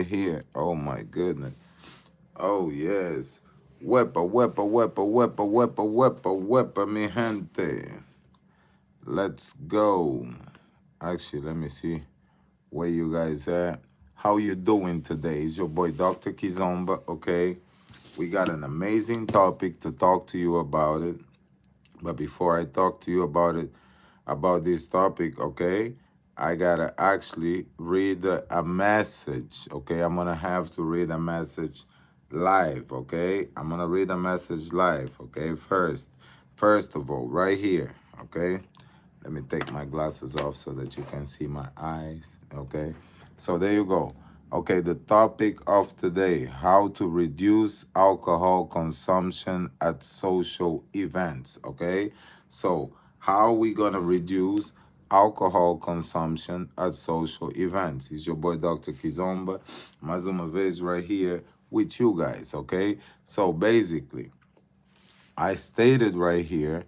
here. Oh my goodness. Oh yes. Wepa, mi gente. Let's go. Actually, let me see where you guys at. How you doing today? It's your boy Dr. Kizomba, okay? We got an amazing topic to talk to you about it. But before I talk to you about this topic, okay, I gotta actually read a message, okay? I'm gonna have to read a message live, okay? I'm gonna read a message live, okay? First of all, right here, okay? Let me take my glasses off so that you can see my eyes, okay? So there you go. Okay, the topic of today, how to reduce alcohol consumption at social events, okay? So, how are we going to reduce alcohol consumption at social events? It's your boy Dr. Kizomba, Mazuma Vez right here with you guys, okay? So, basically, I stated right here,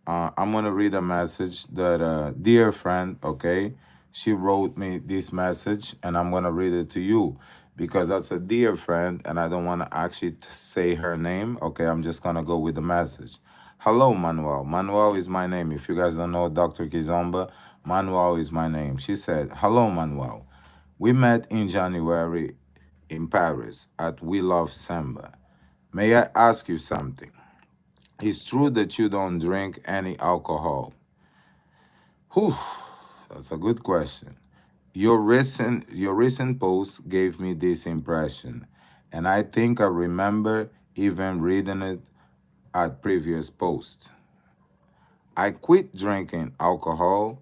I'm going to read a message that a dear friend, okay, she wrote me this message, and I'm going to read it to you because that's a dear friend, and I don't want to actually say her name, okay? I'm just going to go with the message. Hello, Manuel. Manuel is my name. If you guys don't know Dr. Kizomba, Manuel is my name. She said, hello, Manuel. We met in January in Paris at We Love Samba. May I ask you something? It's true that you don't drink any alcohol. Whew, that's a good question. Your recent post gave me this impression, and I think I remember even reading it at previous posts. I quit drinking alcohol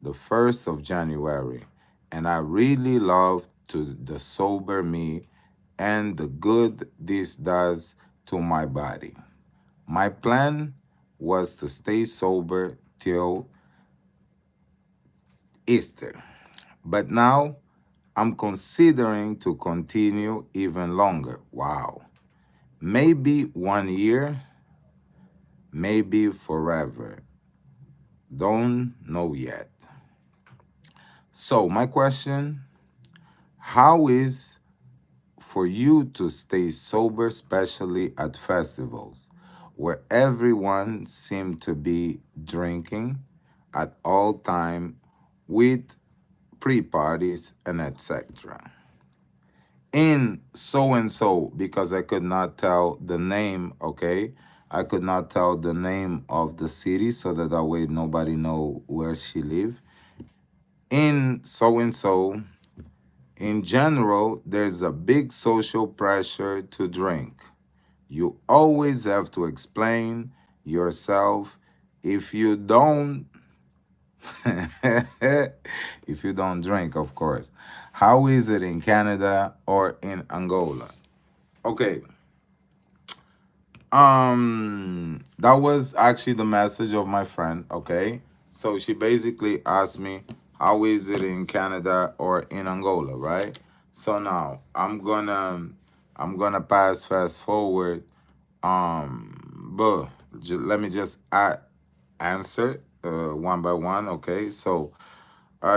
the 1st of January, and I really love to the sober me and the good this does to my body. My plan was to stay sober till Easter, but now I'm considering to continue even longer. Wow. Maybe 1 year, maybe forever. Don't know yet. So, my question, how is for you to stay sober, especially at festivals where everyone seems to be drinking at all time with pre-parties and etc. In so and so, because I could not tell the name, okay? I could not tell the name of the city so that way nobody know where she live. In so and so, in general, there's a big social pressure to drink. You always have to explain yourself. If you don't, if you don't drink, of course. How is it in Canada or in Angola? Okay. That was actually the message of my friend, okay? So she basically asked me, how is it in Canada or in Angola, right? So now I'm gonna pass fast forward. But let me just answer one by one, okay? So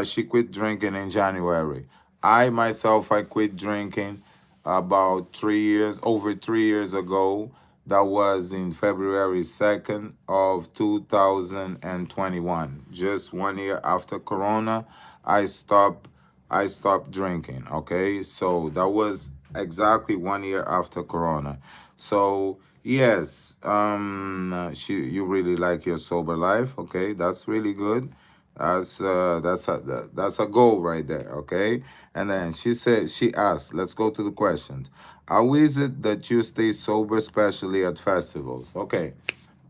she quit drinking in January. I myself, I quit drinking about 3 years, over 3 years ago. That was in February 2nd of 2021. Just 1 year after Corona, I stopped I stopped drinking. Okay. So that was exactly 1 year after Corona. So yes, you really like your sober life. Okay, that's really good. That's a goal right there, okay? And then she asked, let's go to the questions. How is it that you stay sober, especially at festivals? Okay.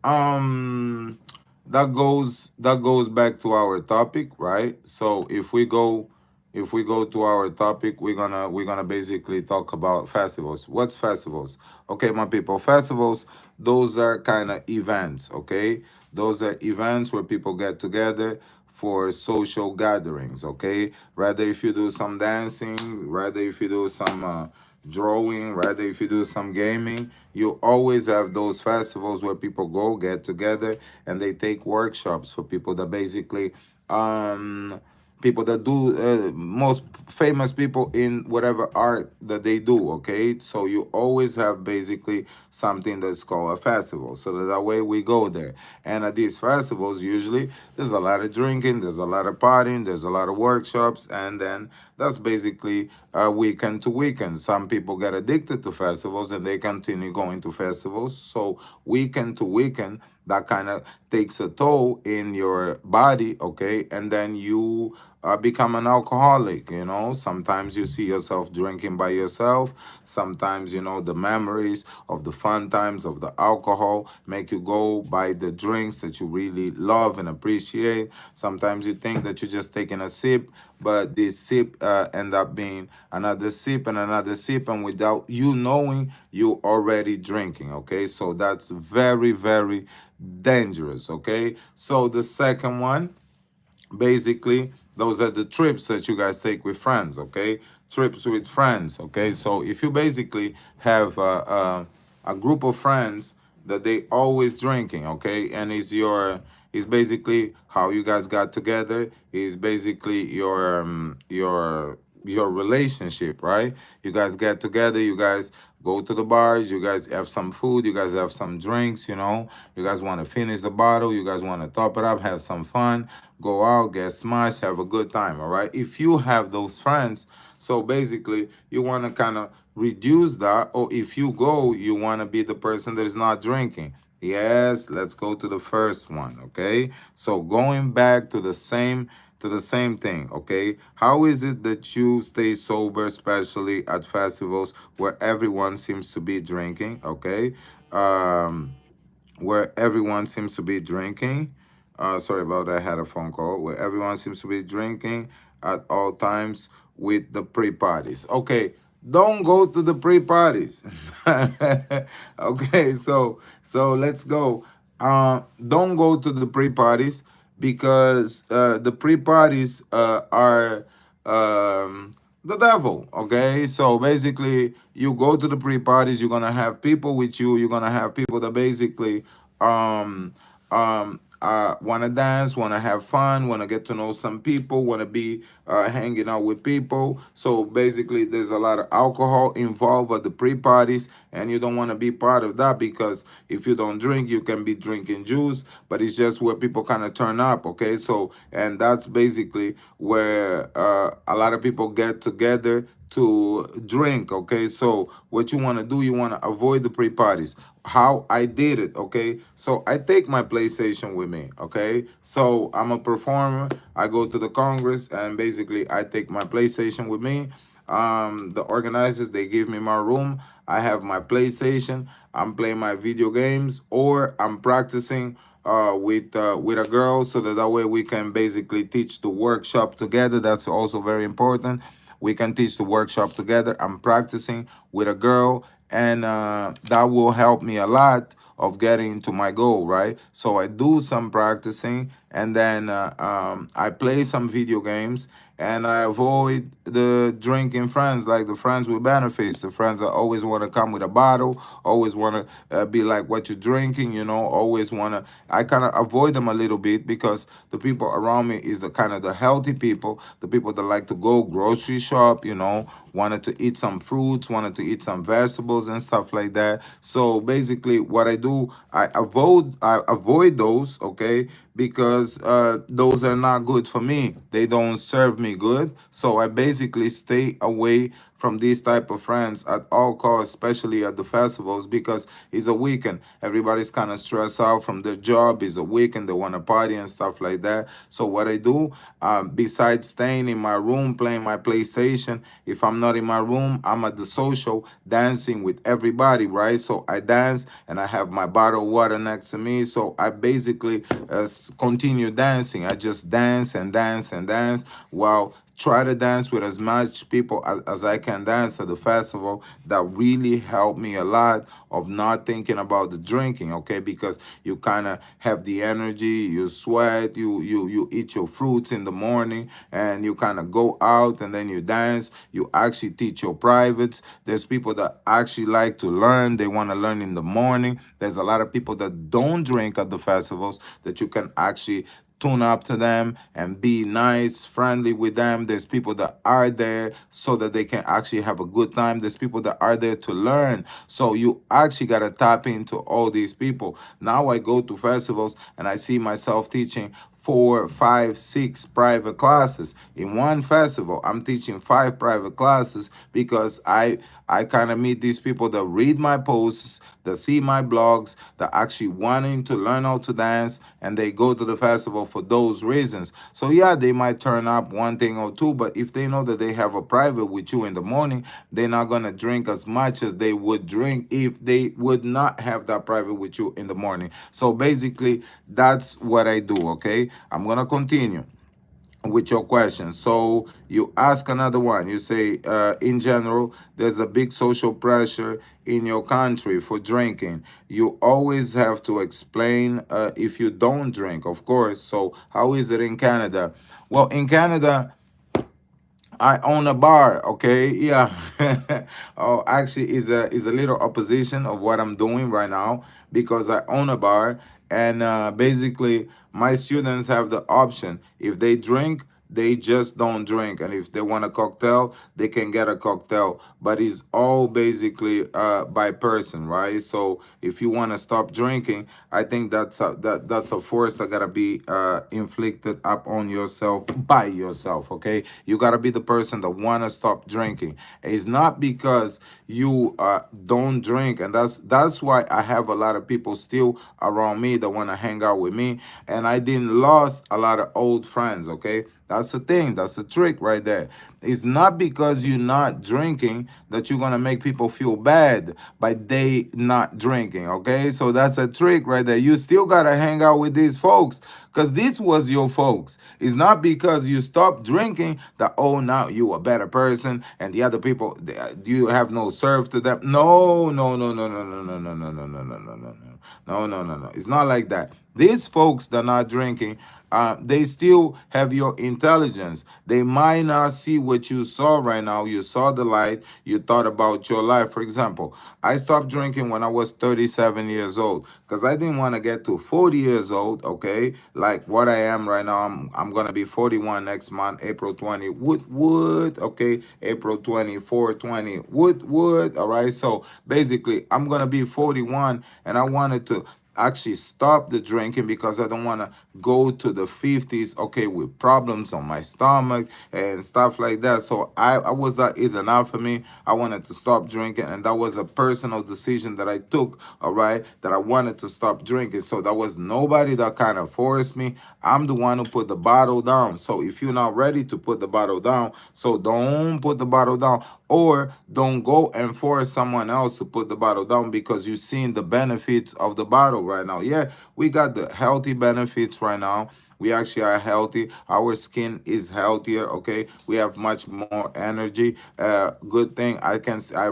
Um that goes back to our topic, right? So if we go to our topic, we're gonna basically talk about festivals. What's festivals? Okay, my people, festivals, those are kind of events, okay? Those are events where people get together for social gatherings, okay? Rather if you do some dancing, rather if you do some drawing, rather if you do some gaming, you always have those festivals where people go get together and they take workshops for people that basically um people that do most famous people in whatever art that they do. Okay, so you always have basically something that's called a festival, so that way we go there. And at these festivals usually there's a lot of drinking, there's a lot of partying, there's a lot of workshops, and then that's basically weekend to weekend. Some people get addicted to festivals and they continue going to festivals. So weekend to weekend, that kind of takes a toll in your body, okay? And then you become an alcoholic, you know? Sometimes you see yourself drinking by yourself. Sometimes, you know, the memories of the fun times of the alcohol make you go buy the drinks that you really love and appreciate. Sometimes you think that you're just taking a sip, but this sip end up being another sip and another sip, and without you knowing, you already drinking. Okay, so that's very, very dangerous. Okay, so the second one, basically those are the trips that you guys take with friends. Okay, trips with friends. Okay, so if you basically have a group of friends that they always drinking, okay, and is basically how you guys got together, is basically your relationship, right? You guys get together, you guys go to the bars, you guys have some food, you guys have some drinks, you know, you guys want to finish the bottle, you guys want to top it up, have some fun, go out, get smashed, have a good time. All right, if you have those friends, so basically you want to kind of reduce that, or if you go, you want to be the person that is not drinking. Yes, let's go to the first one. Okay, so going back to the same thing. Okay, how is it that you stay sober, especially at festivals where everyone seems to be drinking? Okay, um where everyone seems to be drinking. Sorry about that. I had a phone call. Where everyone seems to be drinking at all times with the pre-parties. Okay, don't go to the pre-parties. Okay, so let's go. Don't go to the pre-parties because the pre-parties are the devil. Okay, so basically you go to the pre-parties, you're gonna have people with you, you're gonna have people that basically want to dance, want to have fun, want to get to know some people, want to be hanging out with people. So basically there's a lot of alcohol involved at the pre-parties, and you don't want to be part of that, because if you don't drink, you can be drinking juice, but it's just where people kind of turn up. Okay, so and that's basically where a lot of people get together to drink. Okay, so what you want to do, you want to avoid the pre-parties. How I did it, okay, so I take my PlayStation with me. Okay, so I'm a performer, I go to the Congress, and basically I take my PlayStation with me. The organizers, they give me my room, I have my PlayStation, I'm playing my video games, or I'm practicing with a girl, so that way we can basically teach the workshop together. That's also very important. We can teach the workshop together. I'm practicing with a girl, and that will help me a lot of getting to my goal, right? So I do some practicing, and then I play some video games, and I avoid the drinking friends, like the friends with benefits, the friends that always want to come with a bottle, always want to be like what you're drinking, you know, always want to. I kind of avoid them a little bit, because the people around me is the kind of the healthy people, the people that like to go grocery shop, you know, wanted to eat some fruits, wanted to eat some vegetables and stuff like that. So basically, what I do, I avoid those, okay, because those are not good for me. They don't serve me good. So I basically stay away from these type of friends at all costs, especially at the festivals, because it's a weekend. Everybody's kind of stressed out from their job. It's a weekend. They want to party and stuff like that. So what I do, besides staying in my room playing my PlayStation, if I'm not in my room, I'm at the social dancing with everybody, right? So I dance, and I have my bottle of water next to me. So I basically continue dancing. I just dance and dance and dance, while try to dance with as much people as I can dance at the festival. That really helped me a lot of not thinking about the drinking, okay? Because you kind of have the energy, you sweat, you eat your fruits in the morning, and you kind of go out, and then you dance. You actually teach your privates. There's people that actually like to learn. They want to learn in the morning. There's a lot of people that don't drink at the festivals that you can actually tune up to them and be nice, friendly with them. There's people that are there so that they can actually have a good time. There's people that are there to learn. So you actually got to tap into all these people. Now I go to festivals and I see myself teaching 4, 5, 6 private classes in one festival. I'm teaching 5 private classes because I kind of meet these people that read my posts, that see my blogs, that actually wanting to learn how to dance, and they go to the festival for those reasons. So yeah, they might turn up one thing or two, but if they know that they have a private with you in the morning, they're not gonna drink as much as they would drink if they would not have that private with you in the morning. So basically, that's what I do. Okay, I'm gonna continue with your question. So you ask another one. You say, in general, there's a big social pressure in your country for drinking. You always have to explain if you don't drink, of course. So how is it in Canada? Well, in Canada, I own a bar, okay? Yeah. Oh, actually is a little opposition of what I'm doing right now because I own a bar and basically my students have the option. If they drink, they just don't drink, and if they want a cocktail, they can get a cocktail. But it's all basically by person, right? So if you want to stop drinking, I think that's a force that gotta be inflicted upon yourself by yourself. Okay, you gotta be the person that wanna stop drinking. It's not because you don't drink, and that's why I have a lot of people still around me that wanna hang out with me, and I didn't lost a lot of old friends. Okay, that's the thing. That's the trick right there. It's not because you're not drinking that you're gonna make people feel bad by they not drinking. Okay, so that's a trick right there. You still gotta hang out with these folks because this was your folks. It's not because you stopped drinking that oh now you a better person and the other people you have no serve to them. No, no, no, no, no, no, no, no, no, no, no, no, no, no, no. No, no, no, no. It's not like that. These folks that are not drinking, they still have your intelligence. They might not see what you saw right now. You saw the light. You thought about your life. For example, I stopped drinking when I was 37 years old because I didn't want to get to 40 years old. Okay, like what I am right now. I'm gonna be 41 next month, April 20. Wood. Okay, April 24, 20. Wood. All right. So basically, I'm gonna be 41, and I wanted to actually stop the drinking because I don't want to go to the 50s, okay, with problems on my stomach and stuff like that. So I was that is enough for me. I wanted to stop drinking, and that was a personal decision that I took, all right, that I wanted to stop drinking. So that was nobody that kind of forced me. I'm the one who put the bottle down. So if you're not ready to put the bottle down, so don't put the bottle down, or don't go and force someone else to put the bottle down because you've seen the benefits of the bottle right now. Yeah, we got the healthy benefits right now. We actually are healthy. Our skin is healthier. Okay, we have much more energy. Good thing I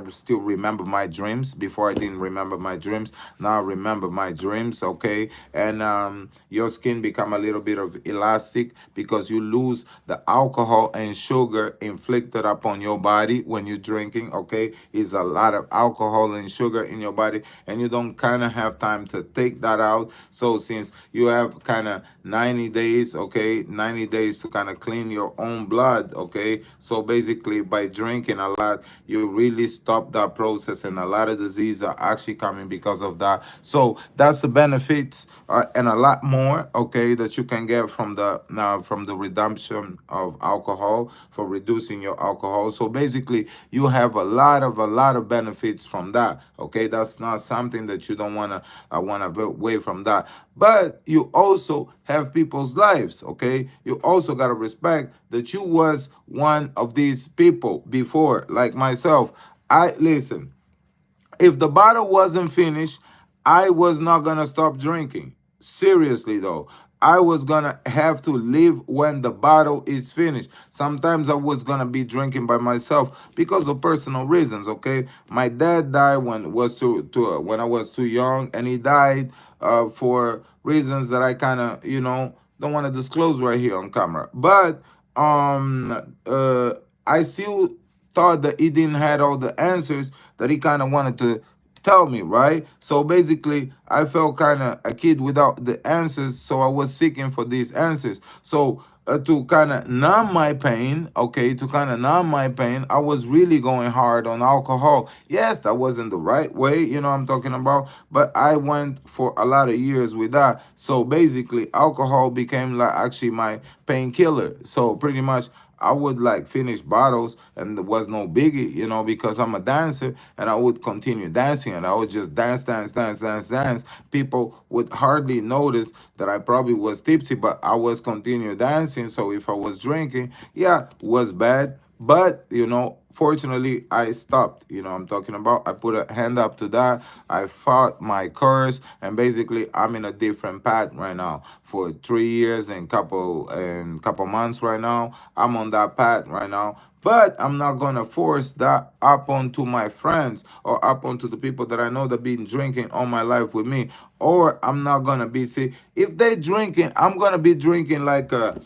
still remember my dreams. Before I didn't remember my dreams. Now I remember my dreams. Okay, and your skin become a little bit of elastic because you lose the alcohol and sugar inflicted upon your body when you're drinking. Okay, is a lot of alcohol and sugar in your body, and you don't kind of have time to take that out. So since you have kind of 90 days, okay, 90 days to kind of clean your own blood, okay, so basically by drinking a lot you really stop that process, and a lot of diseases are actually coming because of that. So that's the benefits, and a lot more, okay, that you can get from the redemption of alcohol, for reducing your alcohol. So basically you have a lot of benefits from that. Okay, that's not something that you don't want to away from that. But you also have people's lives. Okay, you also got to respect that you was one of these people before, like myself. I listen, if the bottle wasn't finished, I was not gonna stop drinking. Seriously though. I was gonna have to leave when the bottle is finished. Sometimes I was gonna be drinking by myself because of personal reasons. Okay, my dad died when I was too young, and he died for reasons that I kind of don't want to disclose right here on camera. But I still thought that he didn't had all the answers, that he kind of wanted to tell me, right? So basically, I felt kind of a kid without the answers, so I was seeking for these answers. So to kind of numb my pain, okay, to kind of numb my pain, I was really going hard on alcohol. Yes, that wasn't the right way, I'm talking about, but I went for a lot of years with that. So basically, alcohol became like actually my painkiller. So pretty much, I would like finish bottles and there was no biggie, because I'm a dancer, and I would continue dancing and I would just dance, dance, dance, dance, dance. People would hardly notice that I probably was tipsy, but I was continue dancing. So if I was drinking, yeah, was bad. But, fortunately, I stopped. I'm talking about, I put a hand up to that. I fought my curse, and basically, I'm in a different path right now. For 3 years and couple months right now, I'm on that path right now. But I'm not gonna force that up onto my friends or up onto the people that I know that been drinking all my life with me. Or I'm not gonna be, see, if they drinking, I'm gonna be drinking like a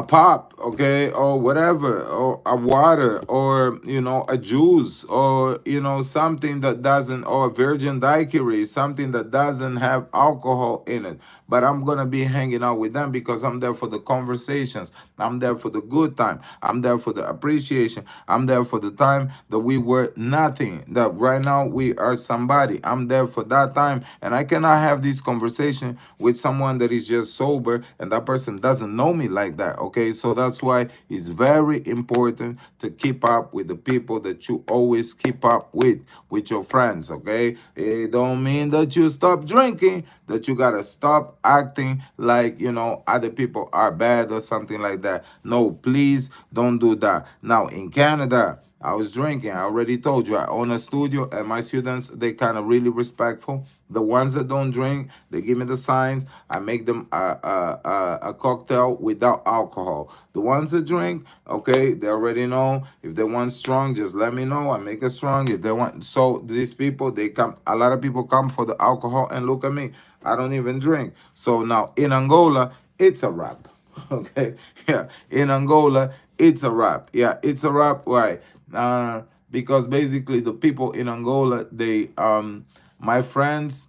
pop, okay, or whatever, or a water, or a juice, or something that doesn't, or a virgin daiquiri, something that doesn't have alcohol in it. But I'm gonna be hanging out with them because I'm there for the conversations. I'm there for the good time. I'm there for the appreciation. I'm there for the time that we were nothing. That right now we are somebody. I'm there for that time, and I cannot have this conversation with someone that is just sober and that person doesn't know me like that. Okay, so that's why it's very important to keep up with the people that you always keep up with your friends. Okay, it don't mean that you stop drinking, that you gotta stop acting like other people are bad or something like that. No, please don't do that. Now in Canada, I was drinking. I already told you I own a studio, and my students, they kind of really respectful. The ones that don't drink, they give me the signs. I make them a cocktail without alcohol. The ones that drink, okay, they already know. If they want strong, just let me know. I make it strong. If they want, so these people, they come. A lot of people come for the alcohol, and look at me. I don't even drink. So now in Angola, it's a wrap. Okay, yeah. In Angola, it's a wrap. Yeah, it's a wrap. Why? Because basically the people in Angola, they my friends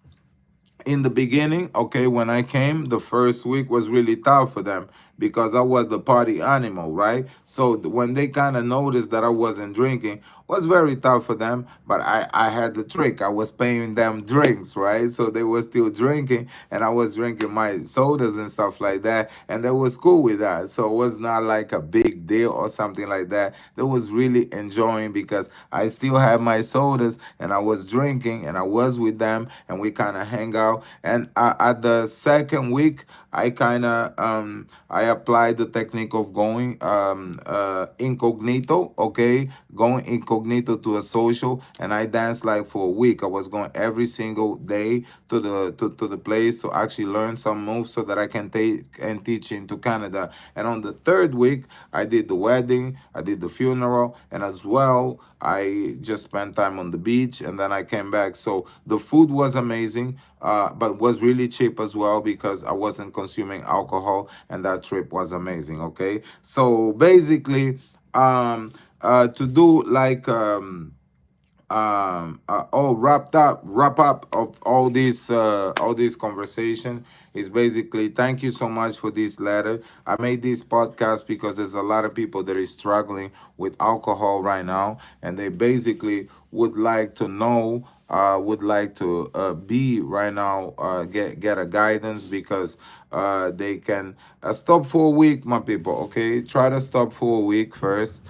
in the beginning, okay, when I came, the first week was really tough for them because I was the party animal, right? So when they kind of noticed that I wasn't drinking, was very tough for them. But I had the trick. I was paying them drinks, right? So they were still drinking, and I was drinking my sodas and stuff like that, and they was cool with that. So it was not like a big deal or something like that. They was really enjoying because I still had my sodas and I was drinking and I was with them and we kind of hang out. And at the second week, I kind of I applied the technique of going incognito, okay, going incognito to a social, and I danced like for a week. I was going every single day to the place to actually learn some moves so that I can take and teach into Canada. And on the third week, I did the wedding, I did the funeral, and as well, I just spent time on the beach, and then I came back. So the food was amazing, but was really cheap as well because I wasn't consuming alcohol, and that trip was amazing. Okay, so basically, to do like all wrap up of all this conversation is basically, thank you so much for this letter. I made this podcast because there's a lot of people that is struggling with alcohol right now, and they basically would like to know, would like to be right now, get a guidance because they can stop for a week, my people. Okay, try to stop for a week first,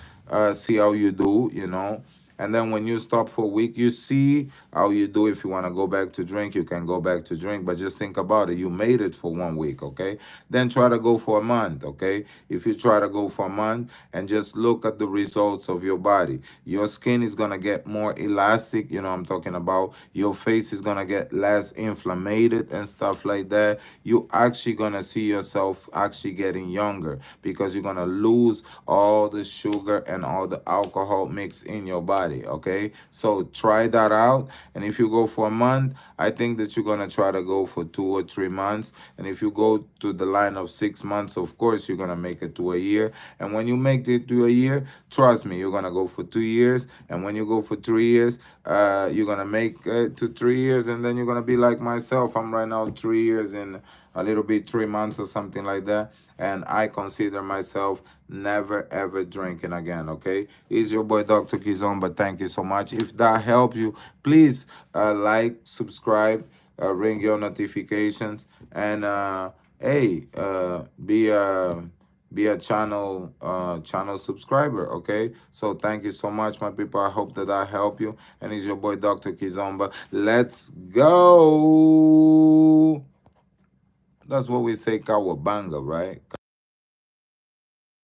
see how you do, and then when you stop for a week, you see how you do. If you want to go back to drink, you can go back to drink. But just think about it. You made it for 1 week, okay? Then try to go for a month, okay? If you try to go for a month and just look at the results of your body, your skin is going to get more elastic. I'm talking about. Your face is going to get less inflamed and stuff like that. You actually going to see yourself actually getting younger because you're going to lose all the sugar and all the alcohol mixed in your body. body, okay? So try that out. And if you go for a month, I think that you're gonna try to go for 2 or 3 months. And if you go to the line of 6 months, of course you're gonna make it to a year. And when you make it to a year, trust me, you're gonna go for 2 years. And when you go for 3 years, you're gonna make it to 3 years, and then you're gonna be like myself. I'm right now 3 years in a little bit, 3 months or something like that, and I consider myself never ever drinking again. Okay, is your boy Dr. Kizomba. Thank you so much. If that helped you, please like, subscribe, ring your notifications, and hey, be a channel subscriber. Okay, so thank you so much, my people. I hope that I help you. And it's your boy Dr. Kizomba. Let's go. That's what we say, cowabunga, right?